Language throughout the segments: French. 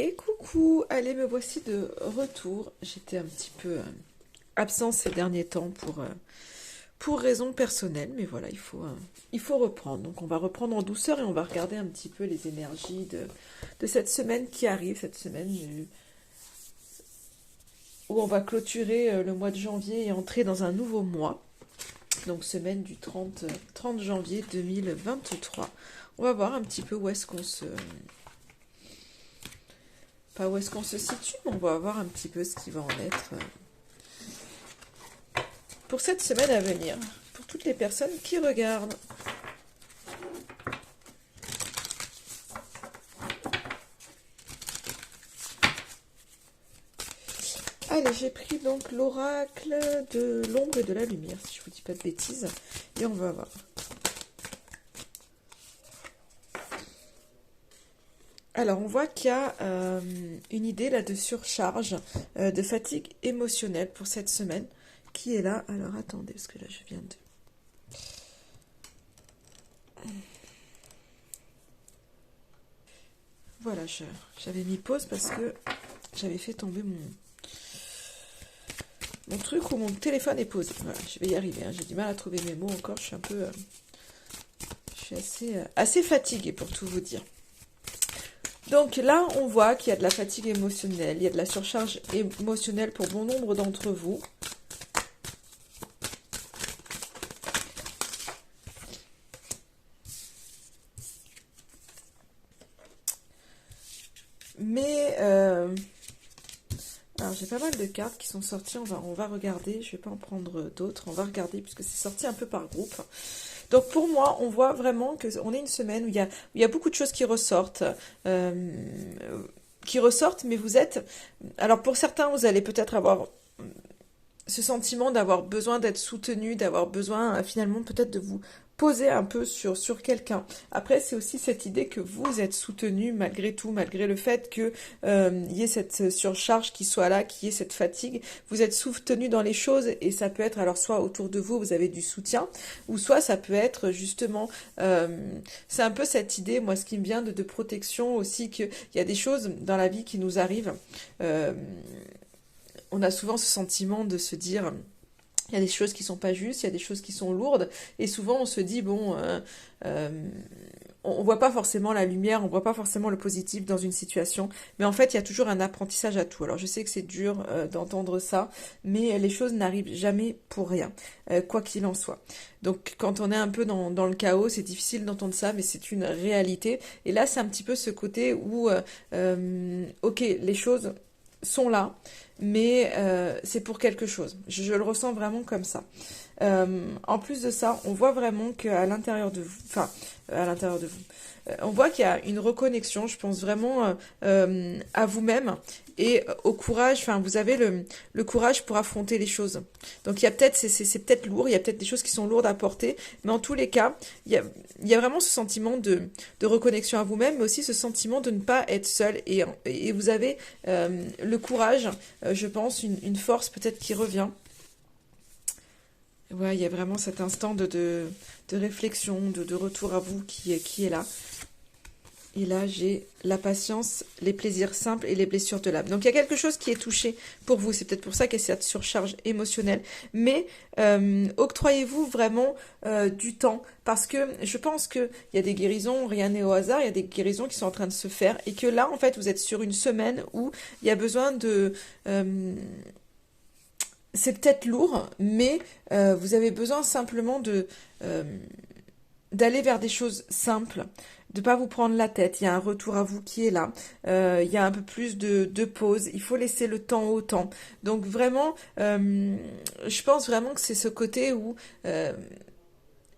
Et coucou, allez, me voici de retour. J'étais un petit peu absent ces derniers temps pour raisons personnelles, mais voilà, il faut reprendre. Donc on va reprendre en douceur et on va regarder un petit peu les énergies de cette semaine qui arrive, cette semaine où on va clôturer le mois de janvier et entrer dans un nouveau mois. Donc semaine du 30 janvier 2023. On va voir un petit peu où est-ce qu'on se... Pas où est-ce qu'on se situe, mais on va voir un petit peu ce qui va en être pour cette semaine à venir, pour toutes les personnes qui regardent. Allez, j'ai pris donc l'oracle de l'ombre et de la lumière, si je vous dis pas de bêtises, et on va voir. Alors, on voit qu'il y a une idée là de surcharge, de fatigue émotionnelle pour cette semaine qui est là. Alors, attendez, parce que là, je viens de... Voilà, j'avais mis pause parce que j'avais fait tomber mon truc où mon téléphone est posé. Voilà, je vais y arriver, hein. J'ai du mal à trouver mes mots encore, je suis un peu... je suis assez fatiguée pour tout vous dire. Donc là, on voit qu'il y a de la fatigue émotionnelle, il y a de la surcharge émotionnelle pour bon nombre d'entre vous. Mais, alors j'ai pas mal de cartes qui sont sorties, on va regarder, je vais pas en prendre d'autres, on va regarder puisque c'est sorti un peu par groupe. Donc pour moi, on voit vraiment qu'on est une semaine où il y a beaucoup de choses qui ressortent, mais vous êtes... Alors pour certains, vous allez peut-être avoir ce sentiment d'avoir besoin d'être soutenu, d'avoir besoin finalement peut-être de vous poser un peu sur quelqu'un. Après, c'est aussi cette idée que vous êtes soutenu malgré tout, malgré le fait que y ait cette surcharge qui soit là, qu'il y ait cette fatigue. Vous êtes soutenu dans les choses et ça peut être alors soit autour de vous, vous avez du soutien, ou soit ça peut être justement... c'est un peu cette idée, moi, ce qui me vient de protection aussi, qu'il y a des choses dans la vie qui nous arrivent. On a souvent ce sentiment de se dire... Il y a des choses qui sont pas justes, il y a des choses qui sont lourdes, et souvent on se dit, bon, on voit pas forcément la lumière, on voit pas forcément le positif dans une situation, mais en fait il y a toujours un apprentissage à tout. Alors je sais que c'est dur d'entendre ça, mais les choses n'arrivent jamais pour rien, quoi qu'il en soit. Donc quand on est un peu dans le chaos, c'est difficile d'entendre ça, mais c'est une réalité. Et là c'est un petit peu ce côté où, ok, les choses sont là, mais c'est pour quelque chose. Je le ressens vraiment comme ça. En plus de ça, on voit vraiment qu'à l'intérieur de vous, enfin, à l'intérieur de vous, on voit qu'il y a une reconnexion, je pense vraiment à vous-même et au courage, enfin, vous avez le courage pour affronter les choses. Donc il y a peut-être, c'est peut-être lourd, il y a peut-être des choses qui sont lourdes à porter, mais en tous les cas, il y a vraiment ce sentiment de reconnexion à vous-même, mais aussi ce sentiment de ne pas être seul. Et vous avez le courage, je pense, une force peut-être qui revient. Ouais, il y a vraiment cet instant de réflexion, de retour à vous qui est là. Et là, j'ai la patience, les plaisirs simples et les blessures de l'âme. Donc, il y a quelque chose qui est touché pour vous. C'est peut-être pour ça qu'il y a cette surcharge émotionnelle. Mais octroyez-vous vraiment du temps. Parce que je pense qu'il y a des guérisons, rien n'est au hasard. Il y a des guérisons qui sont en train de se faire. Et que là, en fait, vous êtes sur une semaine où il y a besoin de... c'est peut-être lourd, mais vous avez besoin simplement d'aller vers des choses simples, de pas vous prendre la tête. Il y a un retour à vous qui est là. Il y a un peu plus de pause. Il faut laisser le temps au temps. Donc vraiment, je pense vraiment que c'est ce côté où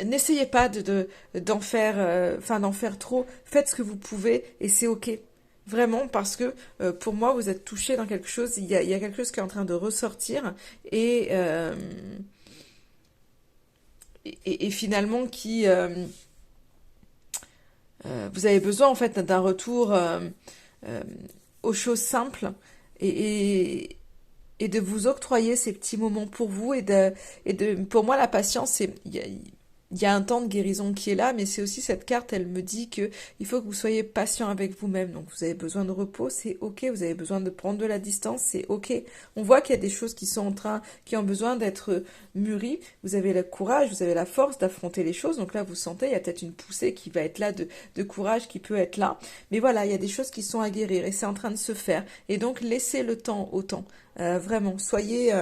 n'essayez pas d'en faire, d'en faire trop. Faites ce que vous pouvez et c'est ok. Vraiment, parce que pour moi, vous êtes touché dans quelque chose, il y a quelque chose qui est en train de ressortir et finalement qui... vous avez besoin en fait d'un retour euh, aux choses simples et, et de vous octroyer ces petits moments pour vous pour moi la patience, il y a un temps de guérison qui est là, mais c'est aussi cette carte, elle me dit que il faut que vous soyez patient avec vous-même. Donc vous avez besoin de repos, c'est ok. Vous avez besoin de prendre de la distance, c'est ok. On voit qu'il y a des choses qui sont qui ont besoin d'être mûries. Vous avez le courage, vous avez la force d'affronter les choses. Donc là, vous sentez, il y a peut-être une poussée qui va être là de courage qui peut être là. Mais voilà, il y a des choses qui sont à guérir et c'est en train de se faire. Et donc laissez le temps au temps. Vraiment, soyez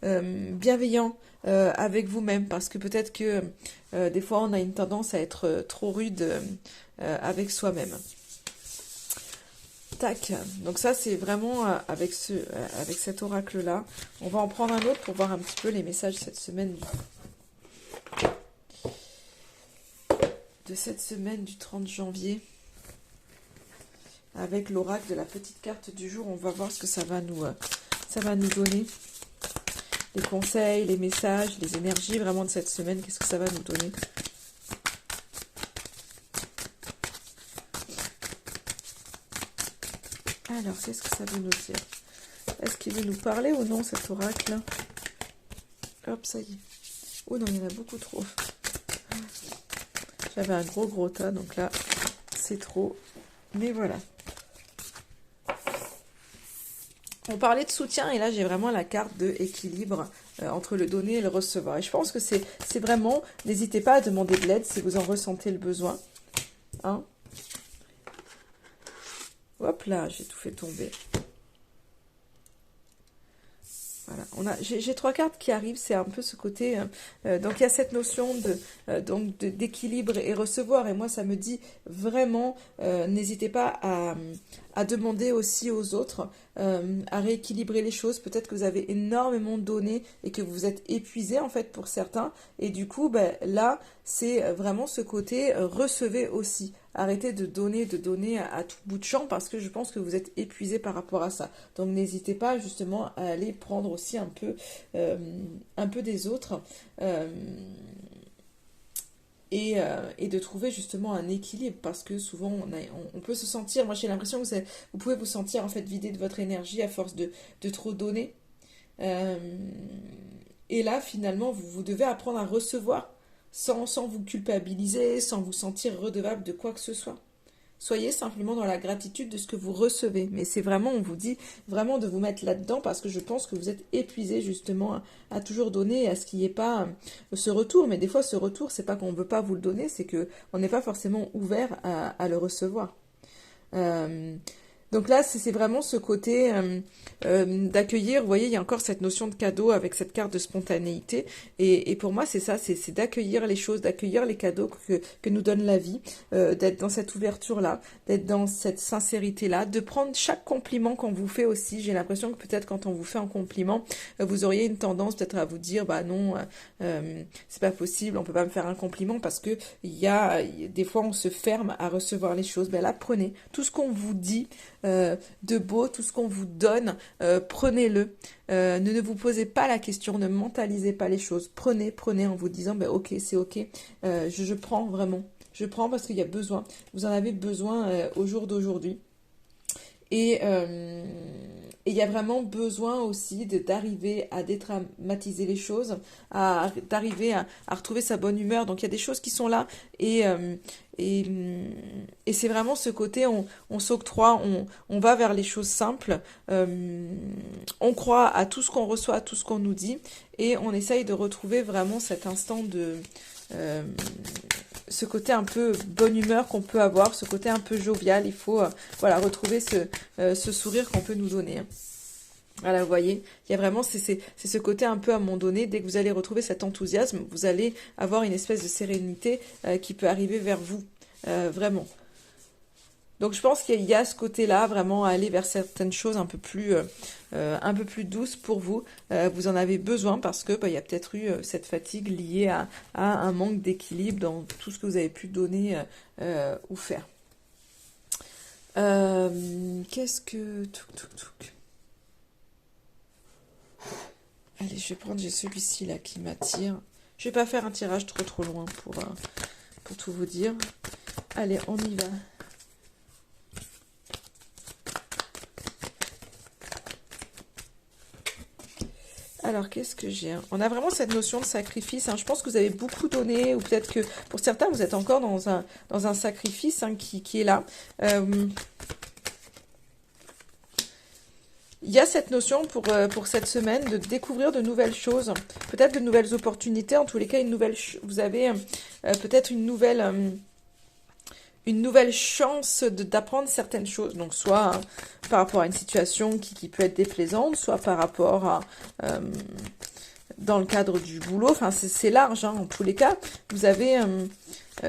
bienveillant avec vous-même parce que peut-être que des fois on a une tendance à être trop rude avec soi-même. Tac, donc ça c'est vraiment avec cet oracle-là. On va en prendre un autre pour voir un petit peu les messages cette semaine du 30 janvier. Avec l'oracle de la petite carte du jour, on va voir ce que ça va nous donner. Les conseils, les messages, les énergies vraiment de cette semaine, qu'est-ce que ça va nous donner? Alors, qu'est-ce que ça veut nous dire? Est-ce qu'il veut nous parler ou non, cet oracle? Hop, ça y est. Oh non, il y en a beaucoup trop. J'avais un gros tas, donc là, c'est trop. Mais voilà. On parlait de soutien et là j'ai vraiment la carte de équilibre entre le donner et le recevoir. Et je pense que c'est vraiment, n'hésitez pas à demander de l'aide si vous en ressentez le besoin. Hein? Hop là, j'ai tout fait tomber. Voilà, j'ai trois cartes qui arrivent, c'est un peu ce côté, donc il y a cette notion d'équilibre et recevoir, et moi ça me dit vraiment, n'hésitez pas à demander aussi aux autres, à rééquilibrer les choses, peut-être que vous avez énormément donné et que vous êtes épuisé en fait pour certains, et du coup ben, là c'est vraiment ce côté, recevez aussi. Arrêtez de donner à tout bout de champ parce que je pense que vous êtes épuisé par rapport à ça. Donc n'hésitez pas justement à aller prendre aussi un peu des autres et de trouver justement un équilibre parce que souvent on peut se sentir, moi j'ai l'impression que vous pouvez vous sentir en fait vidé de votre énergie à force de trop donner. Et là finalement vous devez apprendre à recevoir sans vous culpabiliser, sans vous sentir redevable de quoi que ce soit. Soyez simplement dans la gratitude de ce que vous recevez. Mais c'est vraiment, on vous dit vraiment de vous mettre là-dedans parce que je pense que vous êtes épuisé justement à toujours donner, à ce qu'il n'y ait pas ce retour. Mais des fois, ce retour, c'est pas qu'on ne veut pas vous le donner, c'est qu'on n'est pas forcément ouvert à le recevoir. Donc là, c'est vraiment ce côté d'accueillir. Vous voyez, il y a encore cette notion de cadeau avec cette carte de spontanéité. Et pour moi, c'est ça, c'est d'accueillir les choses, d'accueillir les cadeaux que nous donne la vie, d'être dans cette ouverture-là, d'être dans cette sincérité-là, de prendre chaque compliment qu'on vous fait aussi. J'ai l'impression que peut-être quand on vous fait un compliment, vous auriez une tendance peut-être à vous dire, bah non, c'est pas possible, on peut pas me faire un compliment parce que des fois on se ferme à recevoir les choses. Ben là, prenez tout ce qu'on vous dit, de beau, tout ce qu'on vous donne, prenez-le. Ne vous posez pas la question, ne mentalisez pas les choses. Prenez en vous disant, ben ok, c'est ok, je prends vraiment. Je prends parce qu'il y a besoin. Vous en avez besoin au jour d'aujourd'hui. Et il y a vraiment besoin aussi d'arriver à dédramatiser les choses, d'arriver à retrouver sa bonne humeur. Donc il y a des choses qui sont là et c'est vraiment ce côté, on s'octroie, on va vers les choses simples, on croit à tout ce qu'on reçoit, à tout ce qu'on nous dit et on essaye de retrouver vraiment cet instant de... ce côté un peu bonne humeur qu'on peut avoir, ce côté un peu jovial, il faut voilà, retrouver ce sourire qu'on peut nous donner. Voilà, vous voyez, il y a vraiment, c'est ce côté un peu à un moment donné, dès que vous allez retrouver cet enthousiasme, vous allez avoir une espèce de sérénité qui peut arriver vers vous, vraiment. Donc je pense qu'il y a ce côté-là, vraiment à aller vers certaines choses un peu plus douces pour vous. Vous en avez besoin parce que il y a peut-être eu cette fatigue liée à un manque d'équilibre dans tout ce que vous avez pu donner ou faire. Qu'est-ce que... Allez, je vais prendre, j'ai celui-ci là qui m'attire. Je vais pas faire un tirage trop loin pour tout vous dire. Allez, on y va. Alors, qu'est-ce que j'ai, hein? On a vraiment cette notion de sacrifice, hein. Je pense que vous avez beaucoup donné, ou peut-être que pour certains, vous êtes encore dans un sacrifice, hein, qui est là. Il y a cette notion pour cette semaine de découvrir de nouvelles choses, peut-être de nouvelles opportunités, en tous les cas, vous avez peut-être une nouvelle chance d'apprendre certaines choses. Donc, soit par rapport à une situation qui peut être déplaisante, soit par rapport à... dans le cadre du boulot, enfin c'est large, hein, en tous les cas, vous avez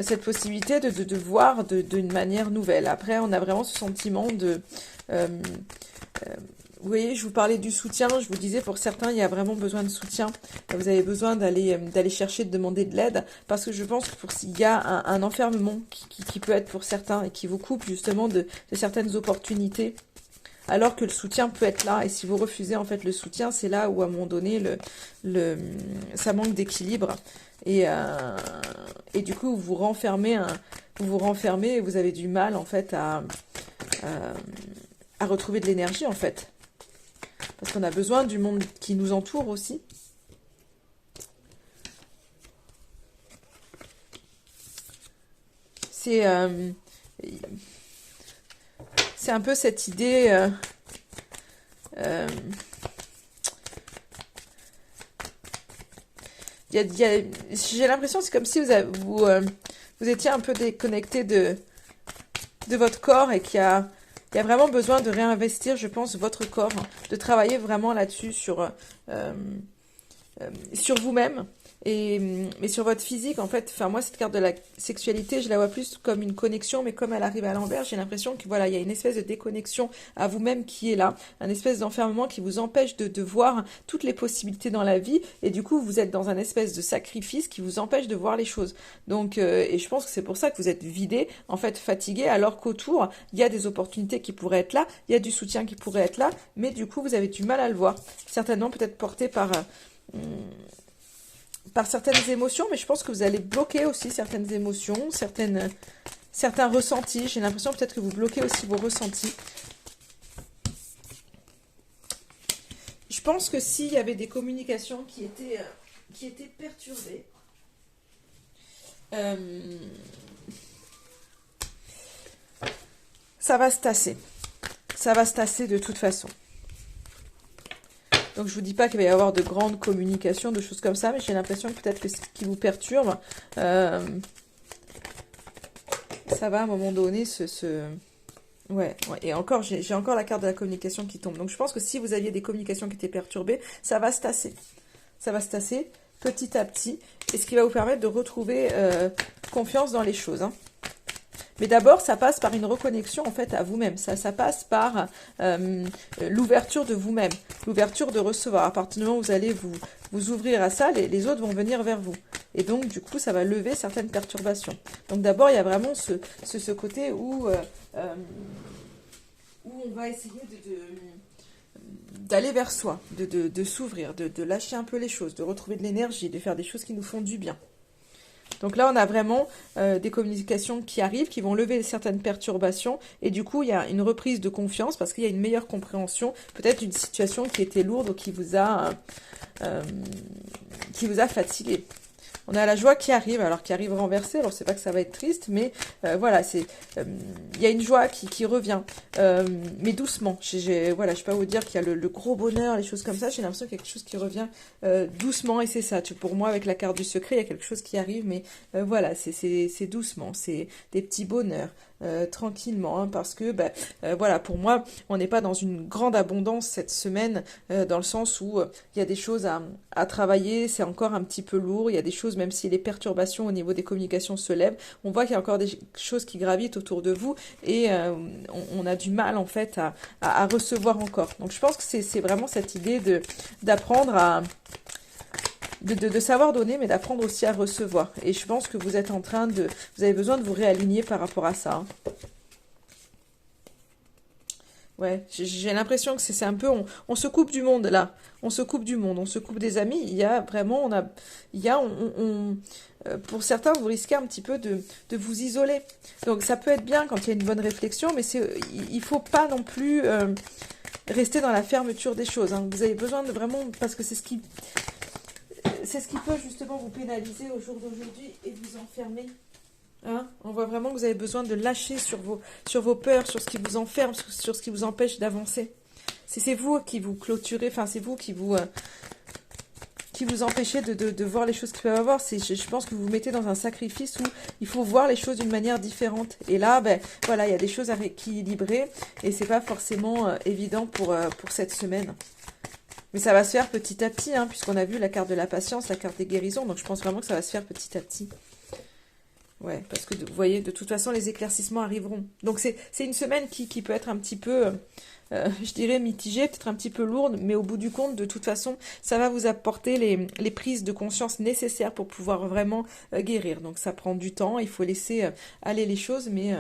cette possibilité de voir d'une manière nouvelle. Après, on a vraiment ce sentiment de... vous voyez, je vous parlais du soutien, je vous disais pour certains, il y a vraiment besoin de soutien. Vous avez besoin d'aller chercher, de demander de l'aide, parce que je pense qu'il y a un enfermement qui peut être pour certains et qui vous coupe justement de certaines opportunités. Alors que le soutien peut être là, et si vous refusez en fait le soutien, c'est là où à un moment donné ça manque d'équilibre, et du coup vous vous renfermez et vous avez du mal en fait à retrouver de l'énergie en fait, parce qu'on a besoin du monde qui nous entoure aussi. C'est c'est un peu cette idée... j'ai l'impression que c'est comme si vous étiez un peu déconnecté de votre corps, et il y a vraiment besoin de réinvestir, je pense, votre corps, de travailler vraiment là-dessus sur vous-même, mais sur votre physique, en fait. Enfin, moi, cette carte de la sexualité, je la vois plus comme une connexion, mais comme elle arrive à l'envers, j'ai l'impression que voilà, il y a une espèce de déconnexion à vous-même qui est là, un espèce d'enfermement qui vous empêche de voir toutes les possibilités dans la vie, et du coup, vous êtes dans un espèce de sacrifice qui vous empêche de voir les choses. Donc, et je pense que c'est pour ça que vous êtes vidé, en fait, fatigué, alors qu'autour, il y a des opportunités qui pourraient être là, il y a du soutien qui pourrait être là, mais du coup, vous avez du mal à le voir. Certainement, peut-être porté par certaines émotions, mais je pense que vous allez bloquer aussi certaines émotions, certains ressentis. J'ai l'impression peut-être que vous bloquez aussi vos ressentis. Je pense que s'il y avait des communications qui étaient perturbées, ça va se tasser. Ça va se tasser de toute façon. Donc je vous dis pas qu'il va y avoir de grandes communications, de choses comme ça, mais j'ai l'impression que peut-être que ce qui vous perturbe, ça va à un moment donné Ouais, et encore, j'ai encore la carte de la communication qui tombe. Donc je pense que si vous aviez des communications qui étaient perturbées, ça va se tasser. Ça va se tasser petit à petit, et ce qui va vous permettre de retrouver confiance dans les choses, hein. Mais d'abord, ça passe par une reconnexion en fait à vous-même. Ça passe par l'ouverture de vous-même, l'ouverture de recevoir. À partir du moment où vous allez vous ouvrir à ça, les autres vont venir vers vous. Et donc, du coup, ça va lever certaines perturbations. Donc d'abord, il y a vraiment ce côté où on va essayer d'aller vers soi, de s'ouvrir, de lâcher un peu les choses, de retrouver de l'énergie, de faire des choses qui nous font du bien. Donc là, on a vraiment des communications qui arrivent, qui vont lever certaines perturbations. Et du coup, il y a une reprise de confiance parce qu'il y a une meilleure compréhension, peut-être d'une situation qui était lourde ou qui vous a fatigué. On a la joie qui arrive, alors qui arrive renversée. Alors, c'est pas que ça va être triste, mais voilà, il y a une joie qui revient, mais doucement. Voilà, je vais pas vous dire qu'il y a le gros bonheur, les choses comme ça. J'ai l'impression qu'il y a quelque chose qui revient doucement, et c'est ça. Pour moi, avec la carte du secret, il y a quelque chose qui arrive, mais voilà, c'est doucement, c'est des petits bonheurs. Tranquillement, hein, parce que voilà, pour moi, on n'est pas dans une grande abondance cette semaine, dans le sens où il y a des choses à travailler, c'est encore un petit peu lourd, il y a des choses, même si les perturbations au niveau des communications se lèvent, on voit qu'il y a encore des choses qui gravitent autour de vous, et on a du mal en fait à recevoir encore. Donc je pense que c'est vraiment cette idée d'apprendre de savoir donner, mais d'apprendre aussi à recevoir. Et je pense que vous êtes vous avez besoin de vous réaligner par rapport à ça, hein. Ouais, j'ai l'impression que c'est un peu, on se coupe du monde là, on se coupe du monde, on se coupe des amis. Il y a vraiment, pour certains, vous risquez un petit peu de vous isoler. Donc ça peut être bien quand il y a une bonne réflexion, mais il faut pas non plus rester dans la fermeture des choses. Hein. Vous avez besoin de vraiment, parce que c'est ce qui peut justement vous pénaliser au jour d'aujourd'hui et vous enfermer. Hein, on voit vraiment que vous avez besoin de lâcher sur vos peurs, sur ce qui vous enferme, sur ce qui vous empêche d'avancer. C'est vous qui vous clôturez, enfin c'est vous qui vous empêchez de voir les choses qu'il peut y avoir. Je pense que vous vous mettez dans un sacrifice où il faut voir les choses d'une manière différente. Et là, ben voilà, il y a des choses à rééquilibrer et c'est pas forcément évident pour cette semaine. Mais ça va se faire petit à petit, hein, puisqu'on a vu la carte de la patience, la carte des guérisons, donc je pense vraiment que ça va se faire petit à petit. Ouais, parce que vous voyez, de toute façon, les éclaircissements arriveront. Donc c'est une semaine qui peut être un petit peu, je dirais, mitigée, peut-être un petit peu lourde, mais au bout du compte, de toute façon, ça va vous apporter les prises de conscience nécessaires pour pouvoir vraiment guérir. Donc ça prend du temps, il faut laisser aller les choses, mais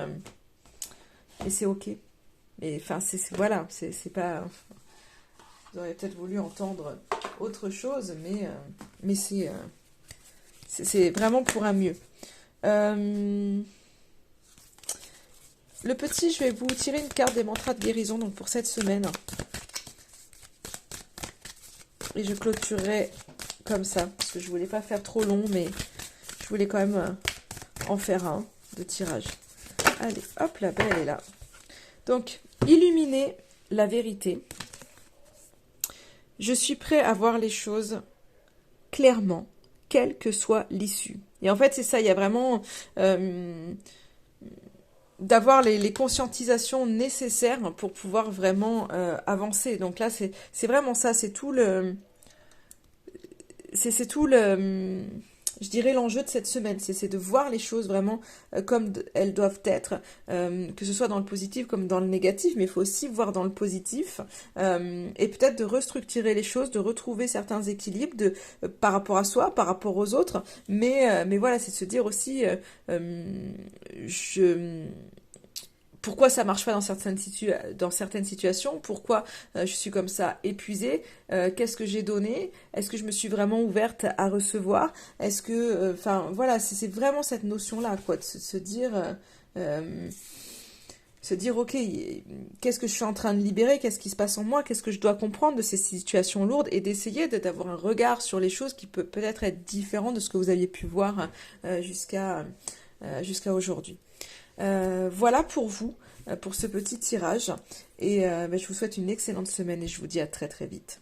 c'est ok. Mais enfin, voilà, c'est pas... Vous auriez peut-être voulu entendre autre chose, mais c'est vraiment pour un mieux. Le petit, je vais vous tirer une carte des mantras de guérison donc pour cette semaine. Et je clôturerai comme ça, parce que je voulais pas faire trop long, mais je voulais quand même en faire un de tirage. Allez, hop, la belle est là. Donc, illuminer la vérité. Je suis prêt à voir les choses clairement, quelle que soit l'issue. Et en fait, c'est ça, il y a vraiment d'avoir les conscientisations nécessaires pour pouvoir vraiment avancer. Donc là, c'est vraiment ça, c'est tout le... C'est tout le... Je dirais l'enjeu de cette semaine, c'est de voir les choses vraiment comme elles doivent être, que ce soit dans le positif comme dans le négatif, mais il faut aussi voir dans le positif, et peut-être de restructurer les choses, de retrouver certains équilibres par rapport à soi, par rapport aux autres, mais voilà, c'est de se dire aussi, pourquoi ça marche pas dans certaines situations, pourquoi je suis comme ça épuisée, qu'est-ce que j'ai donné, est-ce que je me suis vraiment ouverte à recevoir, est-ce que, enfin voilà, c'est vraiment cette notion-là, quoi, de se dire, ok, qu'est-ce que je suis en train de libérer, qu'est-ce qui se passe en moi, qu'est-ce que je dois comprendre de ces situations lourdes, et d'essayer d'avoir un regard sur les choses qui peut peut-être être différent de ce que vous aviez pu voir jusqu'à aujourd'hui. Voilà pour vous, pour ce petit tirage. Et je vous souhaite une excellente semaine et je vous dis à très très vite.